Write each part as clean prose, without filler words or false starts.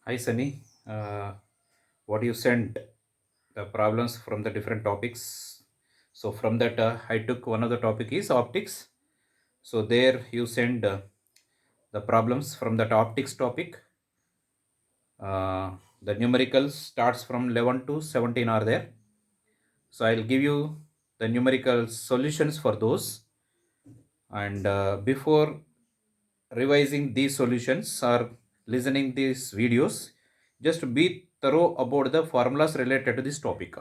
Hi Sunny, what you sent the problems from the different topics. So from that I took one of the topic is optics. So there you send the problems from that optics topic. The numericals starts from 11 to 17 are there. So I'll give you the numerical solutions for those. And before revising these solutions or listening these videos, just be thorough about the formulas related to this topic.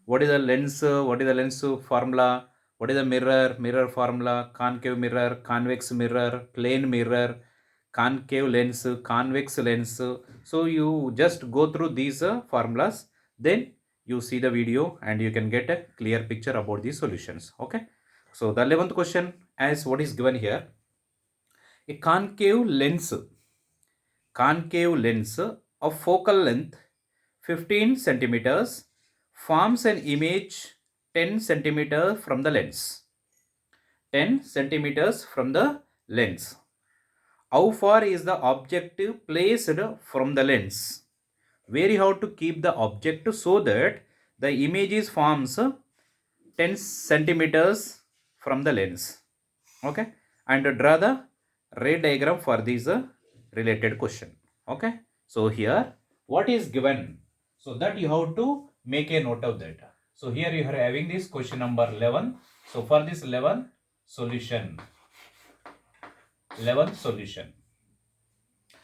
What is the lens, what is the lens formula, what is the mirror formula, concave mirror, convex mirror, plane mirror, concave lens, convex lens. So you just go through these formulas, then you see the video and you can get a clear picture about these solutions. Okay, so the 11th question, as what is given here, a concave lens of focal length 15 centimeters forms an image 10 centimeters from the lens. 10 centimeters from the lens. How far is the object placed from the lens? Where you have to keep the object so that the image is forms 10 centimeters from the lens. Okay, and draw the ray diagram for this related question. Okay, so here what is given, so that you have to make a note of that. So here you are having this question number 11. So for this 11 solution,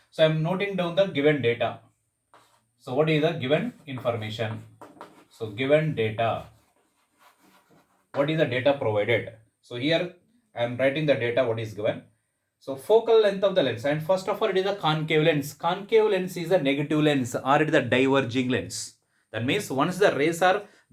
so I am noting down the given data. So what is the given information? So given data, what is the data provided? So here I am writing the data what is given. So focal length of the lens, and first of all it is a concave lens. Concave lens is a negative lens or it is a diverging lens. That means once the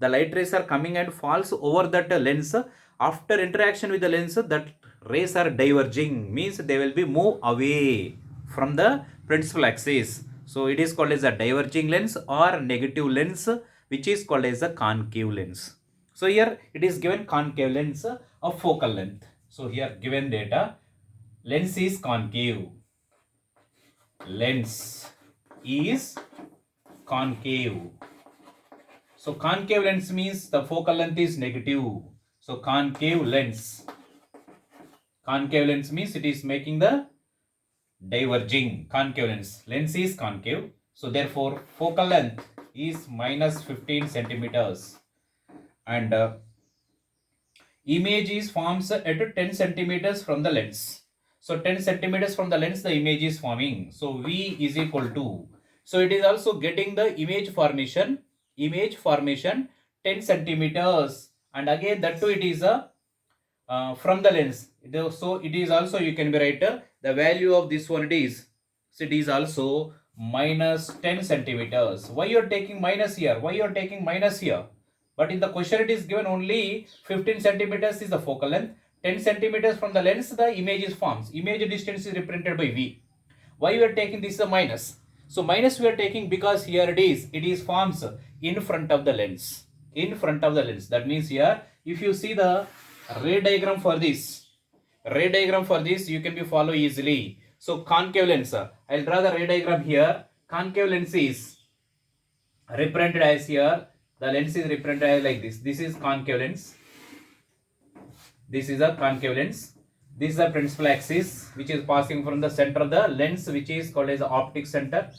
light rays are coming and falls over that lens, after interaction with the lens, that rays are diverging, means they will be move away from the principal axis. So it is called as a diverging lens or negative lens, which is called as a concave lens. So here it is given concave lens of focal length. So here given data, lens is concave. Lens is concave. So concave lens means the focal length is negative. So concave lens. Concave lens means it is making the diverging concave lens. Lens is concave. So therefore focal length is minus 15 centimeters. And image is forms at 10 centimeters from the lens. So 10 centimeters from the lens the image is forming. So V is equal to, so it is also getting the image formation 10 centimeters, and again that too it is a from the lens. So it is also, you can be write the value of this one, so it is also minus 10 centimeters. Why you are taking minus here? Why you are taking minus here? But in the question it is given only 15 centimeters is the focal length, 10 centimeters from the lens the image is forms. Image distance is represented by V. Why we are taking this a minus? So minus we are taking because here it is forms in front of the lens. In front of the lens. That means here if you see the ray diagram for this, you can be follow easily. So concave lens, I'll draw the ray diagram here. Concave lens is represented as here, the lens is represented as like this. This is concave lens. This is a concave lens. This is the principal axis which is passing from the center of the lens, which is called as the optic center.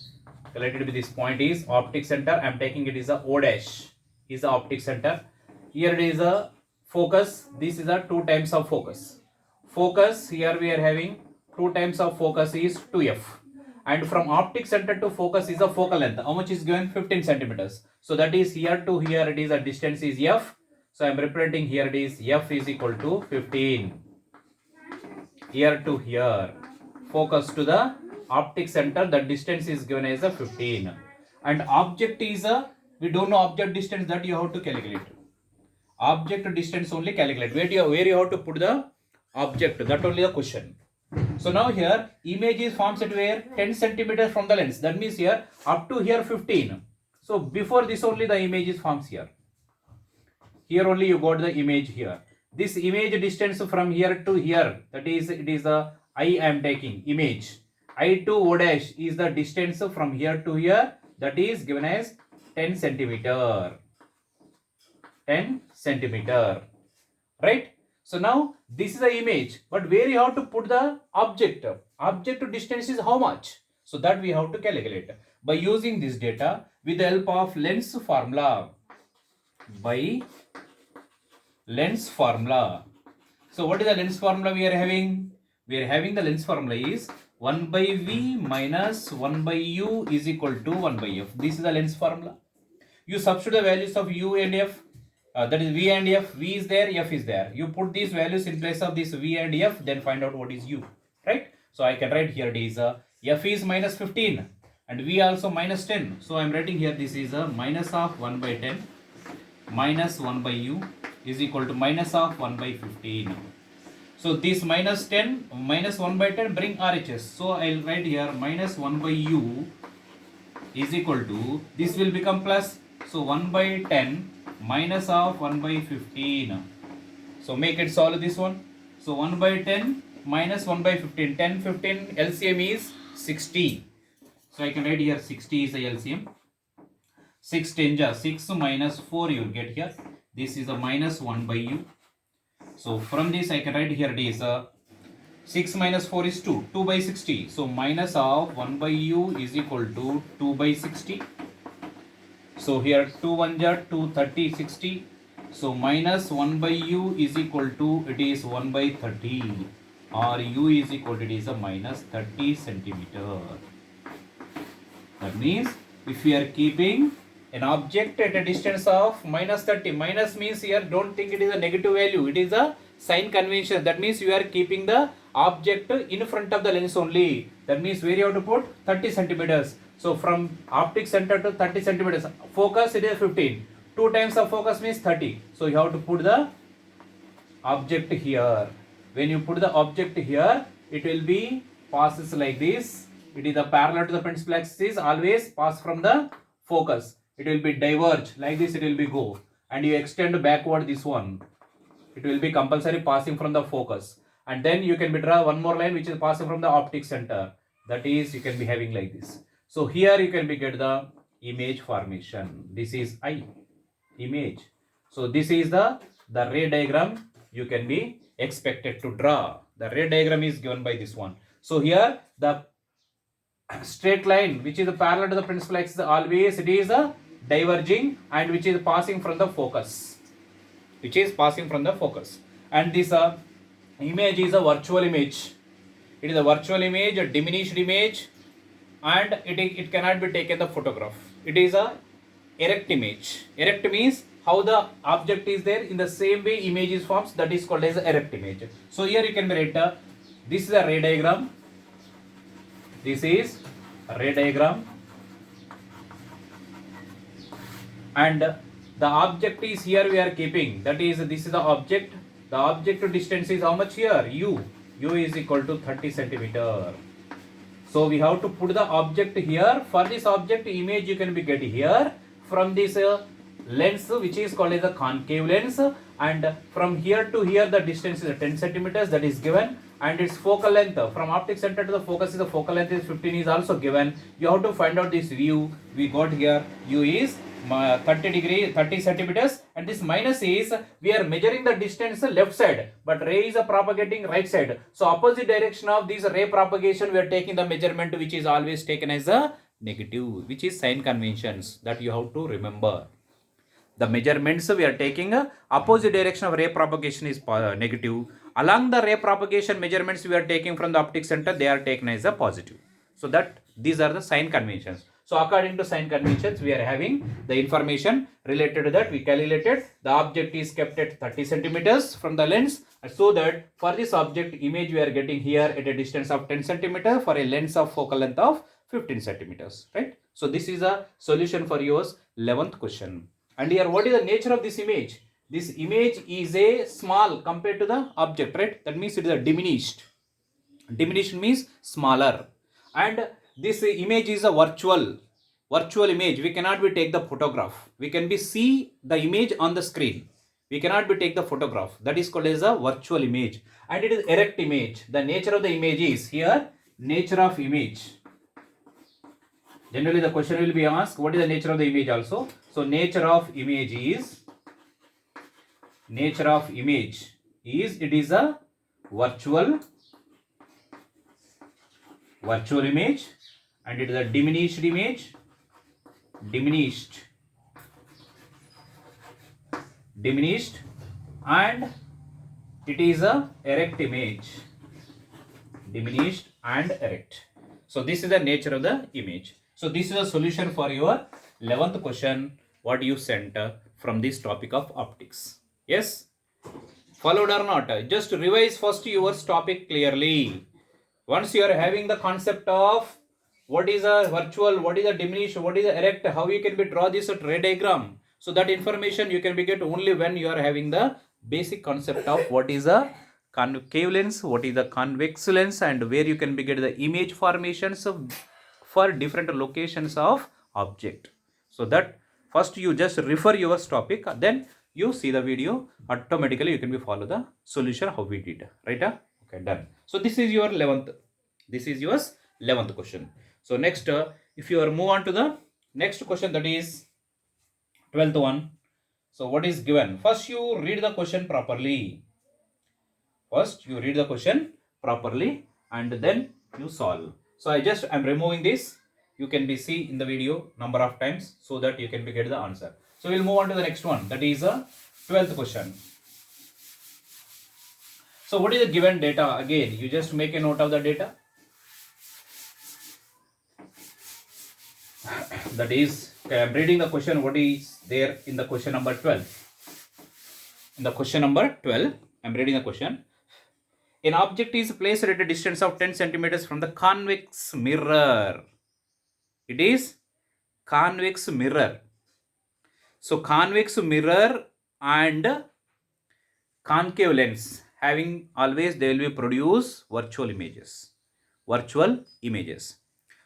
Related with this point is optic center. I am taking it is a O dash is the optic center. Here it is a focus. This is a 2 times of focus. Focus, here we are having 2 times of focus is 2f. And from optic center to focus is a focal length. How much is given? 15 centimeters. So that is here to here it is a distance is f. So I am representing here it is f is equal to 15. Here to here, focus to the optic center, the distance is given as a 15. And object is a, we don't know object distance, that you have to calculate. Object distance only calculate. Where you have to put the object, that only the question. So now here image is forms at where 10 centimeters from the lens. That means here up to here 15. So before this only the image is forms here. Here only you got the image here. This image distance from here to here, that is it is the I am taking image. I to O dash is the distance from here to here, that is given as 10 centimeter. 10 centimeter, right? So now this is the image, but where you have to put the object? Object distance is how much? So that we have to calculate by using this data with the help of lens formula. By lens formula. So what is the lens formula we are having? We are having the lens formula is 1 by V minus 1 by U is equal to 1 by F. This is the lens formula. You substitute the values of U and F. That is V and F. V is there, F is there. You put these values in place of this V and F, then find out what is U, right? So I can write here it is F is minus 15 and V also minus 10. So I am writing here this is a minus of 1 by 10 minus 1 by U is equal to minus of 1 by 15. So this minus 10 minus 1 by 10 bring RHS. So I will write here minus 1 by U is equal to, this will become plus. So 1 by 10 minus of 1 by 15. So make it solve this one. So 1 by 10 minus 1 by 15. 10, 15 LCM is 60. So I can write here 60 is the LCM. 6 10 6 minus 4 you will get here. This is a minus 1 by U. So from this I can write here it is 6 minus 4 is 2. 2 by 60. So minus of 1 by U is equal to 2 by 60. So here 2 1 ja 2 30 60. So minus 1 by U is equal to, it is 1 by 30, or U is equal to, it is a minus 30 centimeter. That means if we are keeping an object at a distance of minus 30, minus means here don't think it is a negative value, it is a sign convention. That means you are keeping the object in front of the lens only. That means where you have to put 30 centimeters. So from optic center to 30 centimeters, focus it is 15. 2 times of focus means 30. So you have to put the object here. When you put the object here, it will be passes like this. It is a parallel to the principal axis, always pass from the focus. It will be diverge like this, it will be go, and you extend backward this one. It will be compulsory passing from the focus, and then you can be draw one more line which is passing from the optic center. That is, you can be having like this. So here you can be get the image formation. This is I image. So this is the ray diagram you can be expected to draw. The ray diagram is given by this one. So here the straight line which is parallel to the principal axis, always it is a diverging and which is passing from the focus. Which is passing from the focus. And this image is a virtual image. It is a virtual image, a diminished image, and it cannot be taken the photograph. It is a erect image. Erect means how the object is there, in the same way image is formed, that is called as erect image. So here you can write this is a ray diagram. This is a ray diagram, and the object is here we are keeping, that is, this is the object. The object distance is how much here? U. U is equal to 30 centimeter. So we have to put the object here. For this object image you can be get here from this lens which is called as a concave lens, and from here to here the distance is 10 centimeters, that is given, and its focal length from optic center to the focus is the focal length is 15 is also given. You have to find out this view. We got here U is 30 centimeters, and this minus is we are measuring the distance left side, but ray is propagating right side. So opposite direction of this ray propagation we are taking the measurement, which is always taken as a negative, which is sign conventions that you have to remember. The measurements we are taking opposite direction of ray propagation is negative. Along the ray propagation measurements we are taking from the optic center, they are taken as a positive. So that these are the sign conventions. So according to sign conventions, we are having the information related to that. We calculated the object is kept at 30 centimeters from the lens, so that for this object image we are getting here at a distance of 10 centimeter for a lens of focal length of 15 centimeters, right? So this is a solution for yours 11th question. And here what is the nature of this image? This image is a small compared to the object, right? That means it is a diminished. Diminished means smaller. And this image is a virtual image. We cannot be take the photograph. We can be see the image on the screen. We cannot be take the photograph. That is called as a virtual image. And it is erect image. The nature of the image is here nature of image. Generally the question will be asked what is the nature of the image also. So nature of image is it is a virtual image, and it is a diminished image, and it is a erect image, diminished and erect. So this is the nature of the image. So this is a solution for your 11th question what you sent from this topic of optics. Yes, followed or not? Just revise first your topic clearly. Once you are having the concept of what is a virtual, what is a diminished, what is a erect, how you can be draw this ray diagram. So that information you can be get only when you are having the basic concept of what is a concave lens, what is the convex lens, and where you can be get the image formations for different locations of object. So that first you just refer your topic, then you see the video, automatically you can be follow the solution how we did, right? Okay, done. So this is your 11th question. So next, if you are move on to the next question, that is 12th one. So what is given? First you read the question properly. And then you solve. So I'm removing this. You can be see in the video number of times so that you can be get the answer. So we'll move on to the next one. That is a 12th question. So what is the given data? Again, you just make a note of the data. That is, I'm reading the question what is there in the question number 12. In the question number 12, I'm reading the question. An object is placed at a distance of 10 centimeters from the convex mirror. It is convex mirror. So convex mirror and concave lens having always they will be produce virtual images.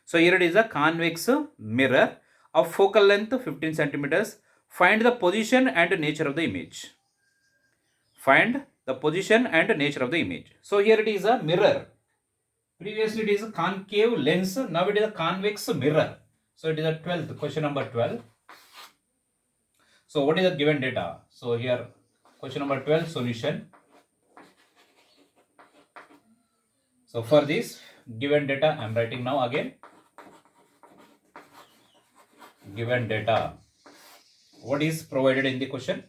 So here it is a convex mirror of focal length 15 centimeters. Find the position and nature of the image. So here it is a mirror. Previously it is a concave lens. Now it is a convex mirror. So it is a 12th, question number 12. So what is the given data? So here question number 12 solution. So for this given data I am writing now again. Given data. What is provided in the question?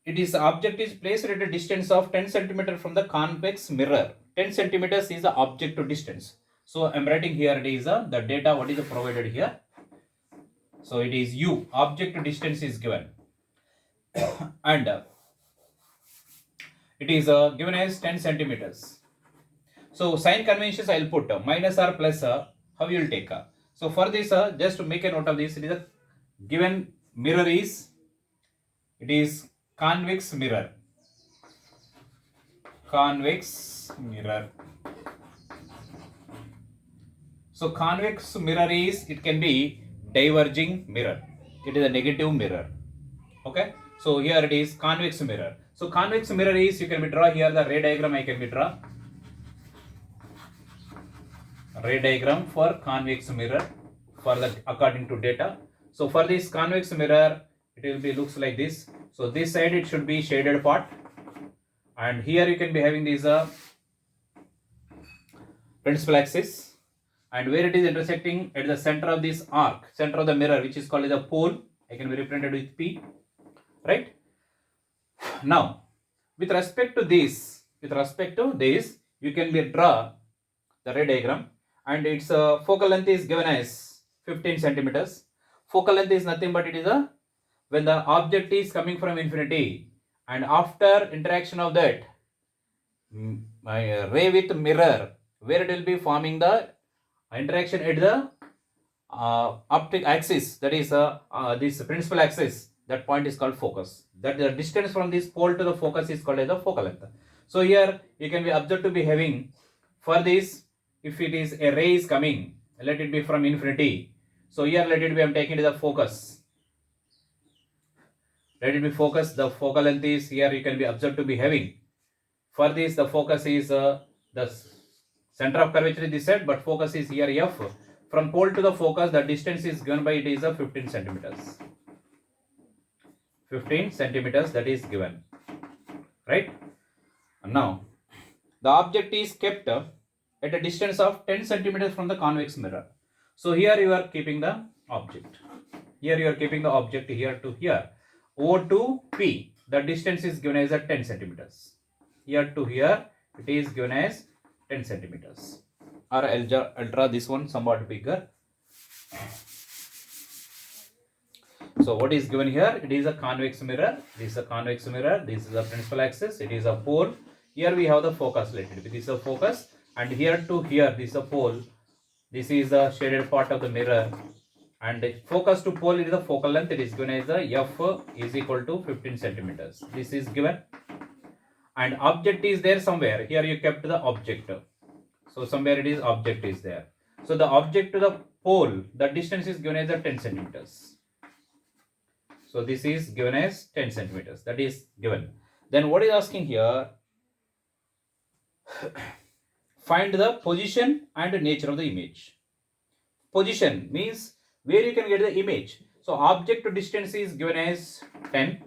It is object is placed at a distance of 10 centimeters from the convex mirror. 10 centimeters is the object to distance. So I am writing here it is the data what is provided here. So it is u, object distance is given. And it is given as 10 centimeters. So sign conventions I will put minus or plus, how you will take. So for this, just to make a note of this, it is a given mirror is, it is convex mirror. So convex mirror is, it can be diverging mirror. It is a negative mirror. Okay. So here it is convex mirror. So convex mirror is, you can be draw here the ray diagram I can be draw. Ray diagram for convex mirror for the according to data. So for this convex mirror, it will be looks like this. So this side it should be shaded part, and here you can be having this principal axis, and where it is intersecting at the center of this arc, center of the mirror, which is called as a pole, I can be represented with P, right? Now, with respect to this, you can be draw the ray diagram, and its focal length is given as 15 centimeters. Focal length is nothing but it is when the object is coming from infinity, and after interaction of that ray with mirror, where it will be forming the interaction at the optic axis, that is this principal axis, that point is called focus. That the distance from this pole to the focus is called as the focal length. So here you can be observed to be having, for this, if it is a ray is coming, let it be from infinity. So here let it be, I am taking to the focus. Let it be focus. The focal length is here you can be observed to be having. For this the focus is The center of curvature is this side, but focus is here F. From pole to the focus, the distance is given by, it is a 15 centimeters. 15 centimeters, that is given, right? Now, the object is kept at a distance of 10 centimeters from the convex mirror. So here you are keeping the object. Here you are keeping the object here to here. O to P, the distance is given as a 10 centimeters. Here to here, it is given as 10 centimeters. Or I'll draw this one somewhat bigger. So what is given here? It is a convex mirror. This is a convex mirror. This is a principal axis. It is a pole. Here we have the focus related. This is a focus. And here to here, this is a pole. This is the shaded part of the mirror. And focus to pole is the focal length. It is given as the F is equal to 15 centimeters. This is given. And object is there somewhere. Here you kept the object. So somewhere it is object is there. So the object to the pole, the distance is given as the 10 centimeters. So this is given as 10 centimeters. That is given. Then what is asking here? Find the position and nature of the image. Position means where you can get the image. So object to distance is given as 10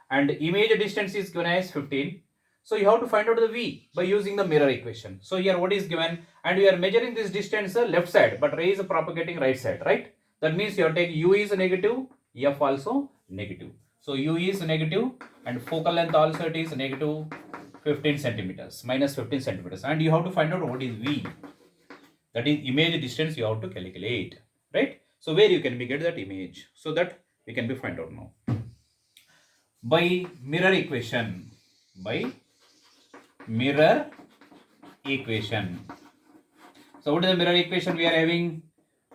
and image distance is given as 15. So you have to find out the V by using the mirror equation. So here what is given, and we are measuring this distance left side, but ray is propagating right side, right? That means you are taking U is negative, F also negative. So U is negative and focal length also it is negative 15 centimeters, minus 15 centimeters. And you have to find out what is V. That is image distance you have to calculate, right? So where you can be get that image, so that we can be find out now. By mirror equation. By mirror equation. So what is the mirror equation we are having?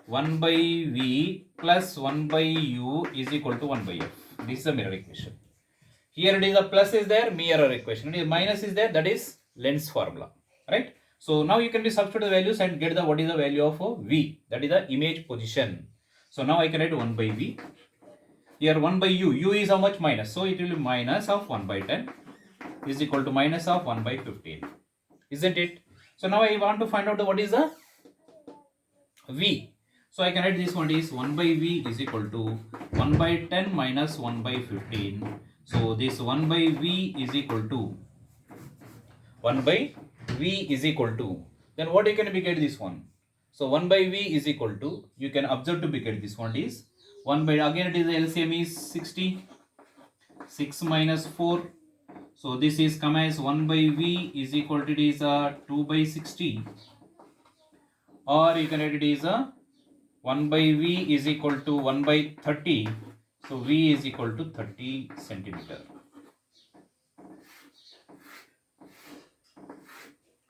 1 by V plus 1 by U is equal to 1 by F. This is the mirror equation. Here it is a plus is there, mirror equation. It is minus is there, that is lens formula, right? So now you can be substitute the values and get the what is the value of V, that is the image position. So now I can write 1 by V. Here 1 by U, U is how much? Minus. So it will be minus of 1 by 10 is equal to minus of 1 by 15. Isn't it? So now I want to find out what is the V. So I can write this one is 1 by V is equal to 1 by 10 minus 1 by 15. So this 1 by V is equal to 1 by V is equal to, then what you can be get this one? So 1 by V is equal to, you can observe to be get this one is 1 by, again it is the LCM is 60, 6 minus 4. So this is come as 1 by V is equal to, it is 2 by 60, or you can write it is 1 by V is equal to 1 by 30. So V is equal to 30 centimeter.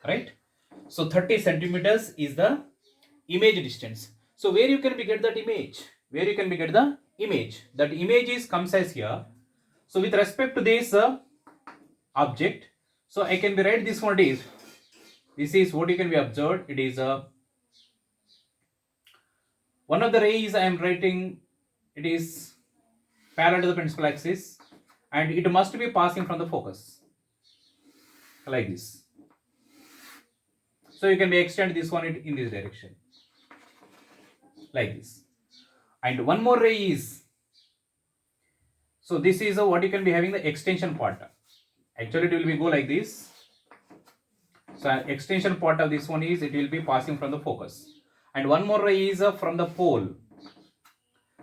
Right? So 30 centimeters is the image distance. So where you can be get that image? Where you can be get the image? That image is comes as here. So with respect to this object, so I can be write this one is, this is what you can be observed. It is one of the rays I am writing, it is parallel to the principal axis and it must be passing from the focus like this. So you can be extend this one in this direction like this. And one more ray is, so this is what you can be having the extension part. Actually it will be go like this. So extension part of this one is, it will be passing from the focus. And one more ray is from the pole.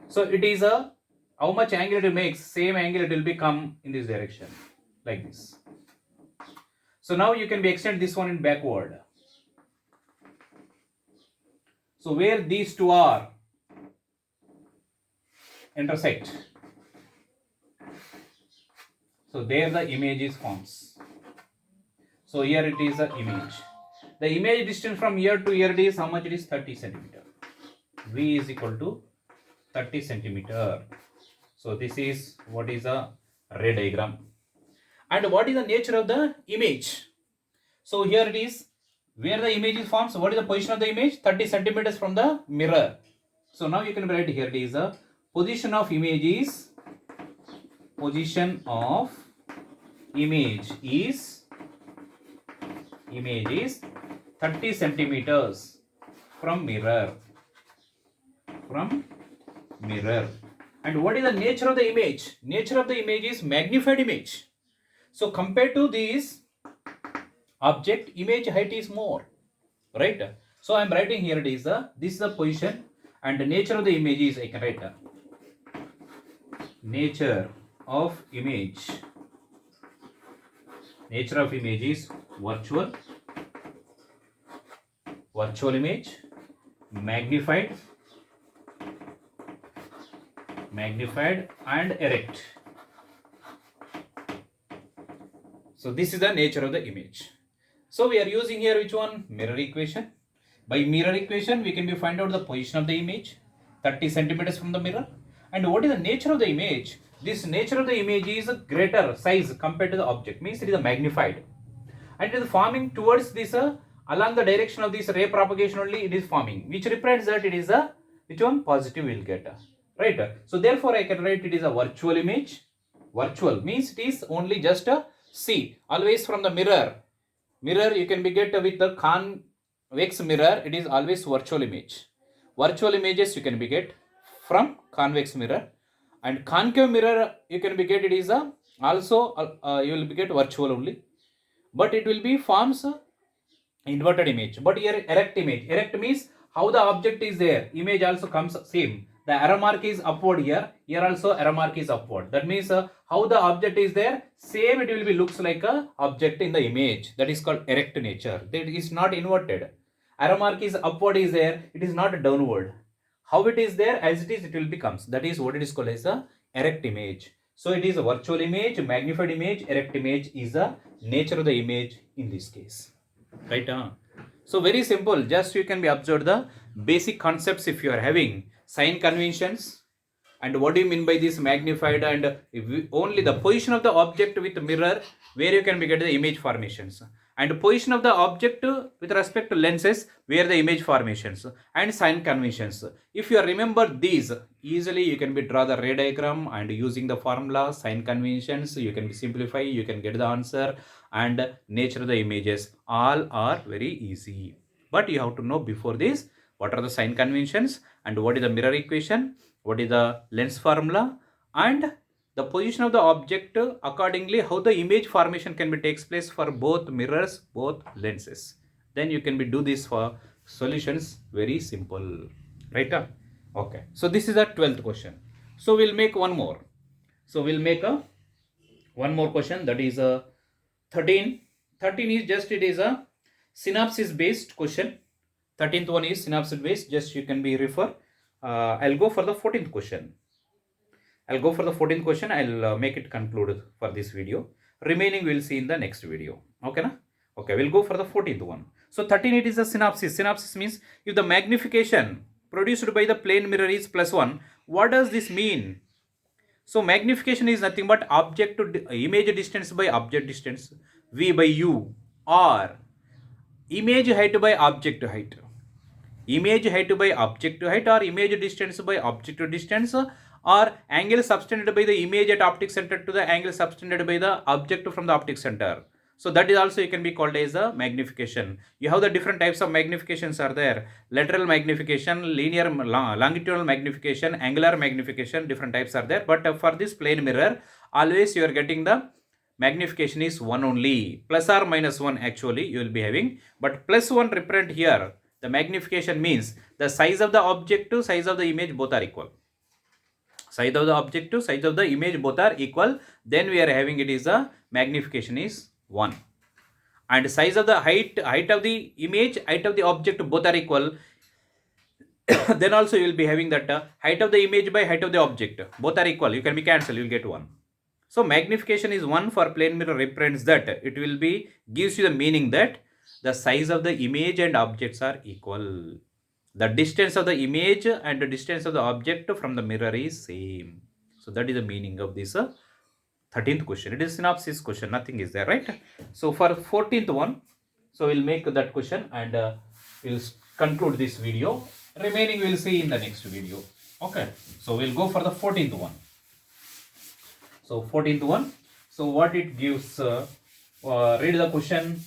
So it is how much angle it makes, same angle it will be come in this direction like this. So now you can be extend this one in backward. So where these two are intersect, so there the image is forms. So here it is the image. The image distance from here to here is how much? It is 30 centimeter. V is equal to 30 centimeter. So this is what is a ray diagram. And what is the nature of the image? So here it is where the image is formed. So what is the position of the image? 30 centimeters from the mirror. So now you can write here it is a position of image is, position of image is 30 centimeters from mirror. And what is the nature of the image? Nature of the image is magnified image. So compared to this object, image height is more, right? So I am writing here, it is this is the position, and the nature of the image is, I can write nature of image. Nature of image is virtual image, magnified and erect. So this is the nature of the image. So we are using here which one? Mirror equation. By mirror equation, we can find out the position of the image, 30 centimeters from the mirror. And what is the nature of the image? This nature of the image is a greater size compared to the object, means it is a magnified. And it is forming towards this, along the direction of this ray propagation only it is forming, which represents that it is a, which one? Positive will get, right? So therefore I can write it is a virtual image. Virtual means it is only just a, see, always from the mirror you can be get with the convex mirror, it is always virtual image. Virtual images you can be get from convex mirror, and concave mirror you can be get, it is a also you will be get virtual only, but it will be forms inverted image. But here erect image, erect means how the object is there, image also comes same. The arrow mark is upward here also arrow mark is upward. That means how the object is there, same it will be looks like a object in the image. That is called erect nature. That is not inverted. Arrow mark is upward is there, it is not downward. How it is there, as it is, it will becomes. That is what it is called as a erect image. So it is a virtual image, magnified image, erect image is the nature of the image in this case. Right? So very simple. Just you can be observed the basic concepts if you are having sign conventions, and what do you mean by this magnified, and only the position of the object with mirror where you can be get the image formations, and position of the object with respect to lenses where the image formations, and sign conventions. If you remember these easily, you can be draw the ray diagram, and using the formula sign conventions you can be simplify, you can get the answer, and nature of the images all are very easy. But you have to know before this what are the sign conventions, and what is the mirror equation, what is the lens formula, and the position of the object, accordingly how the image formation can be takes place for both mirrors, both lenses. Then you can be do this for solutions very simple, right? Okay, so this is the 12th question. So we'll make one more. So we'll make one more question, that is 13 is just, it is a synopsis based question. 13th one is synopsis based, just you can be refer. I'll go for the 14th question. I'll make it conclude for this video. Remaining we'll see in the next video. Okay na? Okay, we'll go for the 14th one. So 13, it is a synopsis. Synopsis means if the magnification produced by the plane mirror is +1, what does this mean? So magnification is nothing but object to image distance by object distance, V by U, or image height by object height. Image height by object height, or image distance by object distance, or angle subtended by the image at optic center to the angle subtended by the object from the optic center. So that is also you can be called as a magnification. You have the different types of magnifications are there. Lateral magnification, linear, longitudinal magnification, angular magnification, different types are there. But for this plane mirror, always you are getting the magnification is 1 only. Plus or minus 1 actually you will be having. But +1 represent here. The magnification means the size of the object to size of the image both are equal. Size of the object to size of the image both are equal. Then we are having it is a magnification is 1. And size of the height of the image, height of the object both are equal. Then also you will be having that height of the image by height of the object both are equal. You can be cancelled, you will get 1. So magnification is 1 for plane mirror represents that it will be gives you the meaning that the size of the image and objects are equal. The distance of the image and the distance of the object from the mirror is same. So that is the meaning of this 13th question. It is synopsis question, nothing is there, right? So for 14th one, so we'll make that question and we'll conclude this video. Remaining we'll see in the next video. Okay, so we'll go for the 14th one. So 14th one, so what it gives, read the question.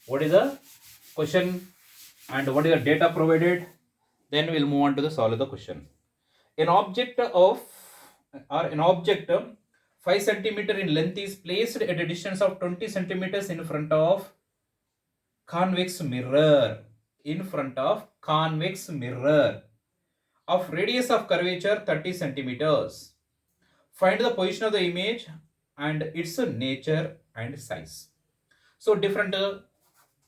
What is the question and what is the data provided. Then we'll move on to the solve the question. An object 5 centimeter in length is placed at a distance of 20 centimeters in front of convex mirror. In front of convex mirror of radius of curvature 30 centimeters. Find the position of the image and its nature and size. So different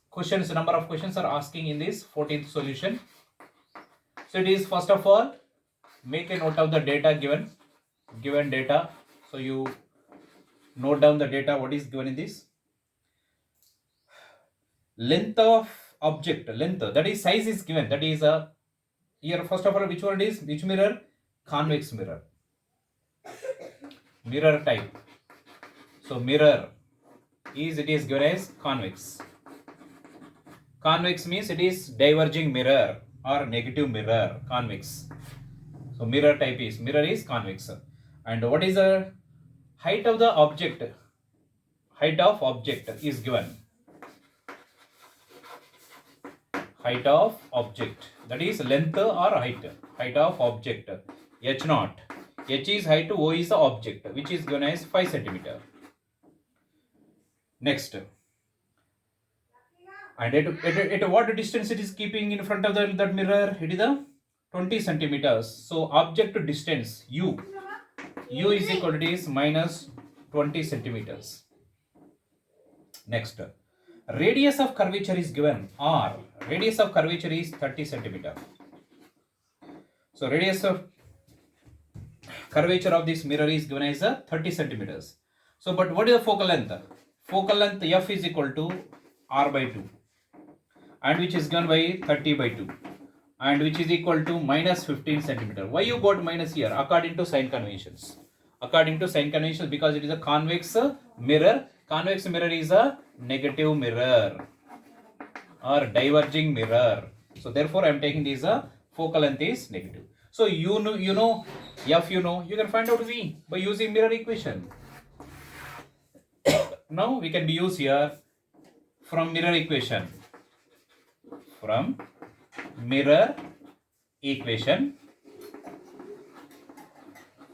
questions, number of questions are asking in this 14th solution. So it is, first of all, make a note of the data given data. So you note down the data what is given in this. Length of object, length, that is size is given, that is here first of all which one it is, which mirror, convex mirror, mirror type. So mirror is, it is given as convex. Convex means it is diverging mirror or negative mirror, convex. So mirror type is, mirror is convex. And what is the height of the object? Height of object is given. Height of object, that is length or height. Height of object, h naught. H is height, O is the object, which is given as 5 centimeter. Next. And at what distance it is keeping in front of that mirror? It is the 20 centimeters. So object distance U is equal to this minus 20 centimeters. Next, radius of curvature is given R. Radius of curvature is 30 centimeter. So radius of curvature of this mirror is given as 30 centimeters. So but what is the focal length? Focal length F is equal to R by 2, and which is given by 30 by 2, and which is equal to minus 15 centimeter. Why you got minus here? According to sign conventions. According to sign conventions, because it is a convex mirror. Convex mirror is a negative mirror or diverging mirror. So therefore I am taking this focal length is negative. So you know F, you can find out V by using mirror equation. Now we can be used here from mirror equation. From mirror equation.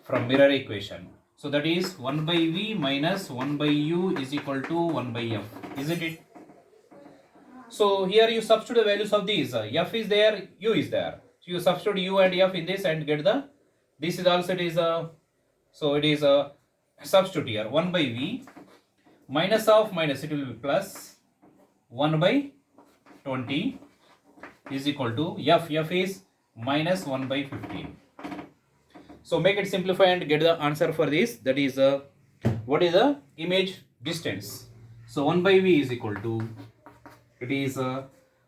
From mirror equation. So that is 1 by V minus 1 by U is equal to 1 by F. Isn't it? So here you substitute the values of these. F is there, U is there. So you substitute U and F in this and get the, this is also, it is a, so it is a substitute here. 1 by V minus of minus, it will be plus 1 by 20 is equal to F. F is minus 1 by 15. So make it simplify and get the answer for this. That is what is the image distance. So 1 by V is equal to, it is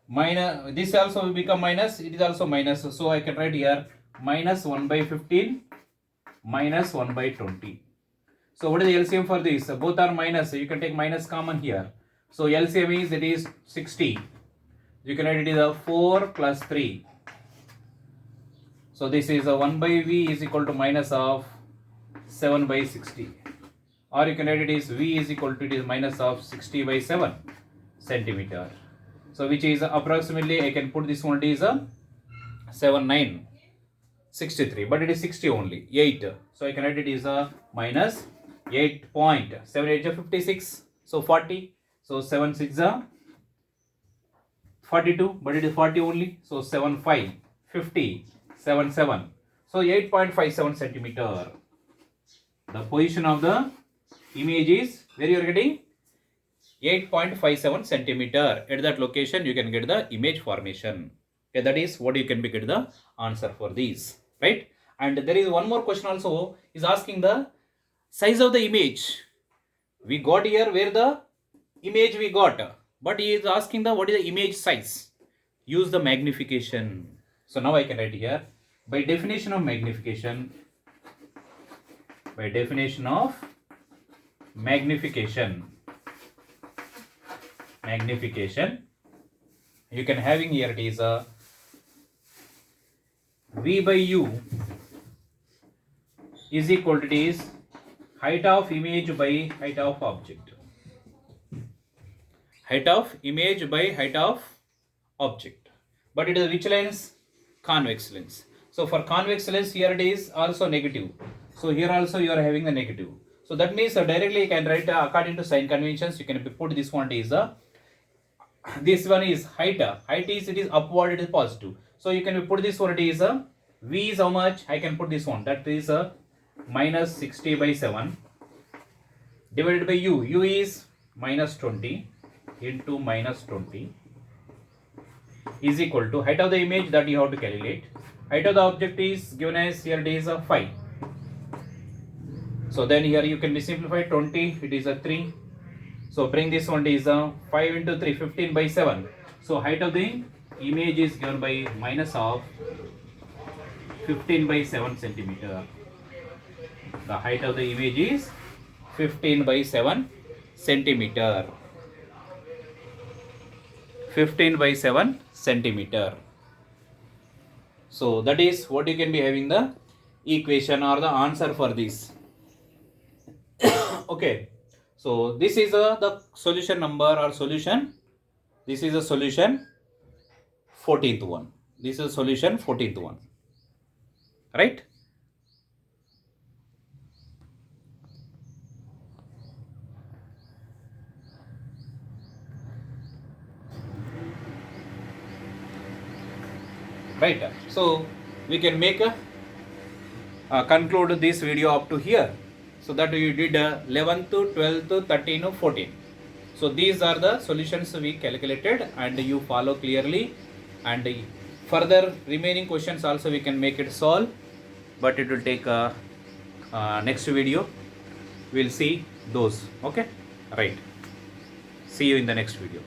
minus, this also will become minus, it is also minus. So I can write here minus 1 by 15 minus 1 by 20. So what is the LCM for this? Both are minus, so you can take minus common here. So LCM is, it is 60. You can write it is a 4 plus 3. So this is a 1 by V is equal to minus of 7 by 60. Or you can write it is V is equal to, it is minus of 60 by 7 centimeter. So which is approximately, I can put this one is a 63, but it is 60 only, 8. So I can write it is a minus 8.78 is 56. So 40. So 7 6 is 42, but it is 40 only. So 7 5 50. 7 7. So 8.57 centimeter. The position of the image is, where you are getting 8.57 centimeter. At that location you can get the image formation. Okay, that is what you can be get the answer for these, right? And there is one more question also, is asking the size of the image. We got here where the image we got, but he is asking the what is the image size. Use the magnification. So now I can write here, by definition of magnification, you can having here it is a V by U is equal to, it is height of image by height of object. Height of image by height of object. But it is which lens? Convex lens. So for convex lens, here it is also negative. So here also you are having the negative. So that means directly you can write according to sign conventions. You can put this one is this one is height. Height is, it is upward, it is positive. So you can put this one, it is V is how much? I can put this one, that is minus 60 by 7 divided by U. U is minus 20 into minus 20 is equal to height of the image that you have to calculate. Height of the object is given as, here it is 5. So then here you can simplify 20, it is a 3. So bring this one is 5 into 3, 15 by 7. So height of the image is given by minus of 15 by 7 centimeter. The height of the image is 15 by 7 centimeter. 15 by 7 centimeter. So that is what you can be having the equation or the answer for this. Okay. So this is the solution number or solution. This is a solution 14th one. This is solution 14th one. Right? Right. So we can make a conclude this video up to here. So that you did 11th, 12th, 13th, 14th. So these are the solutions we calculated and you follow clearly, and further remaining questions also we can make it solve, but it will take next video. We'll see those. Okay. Right. See you in the next video.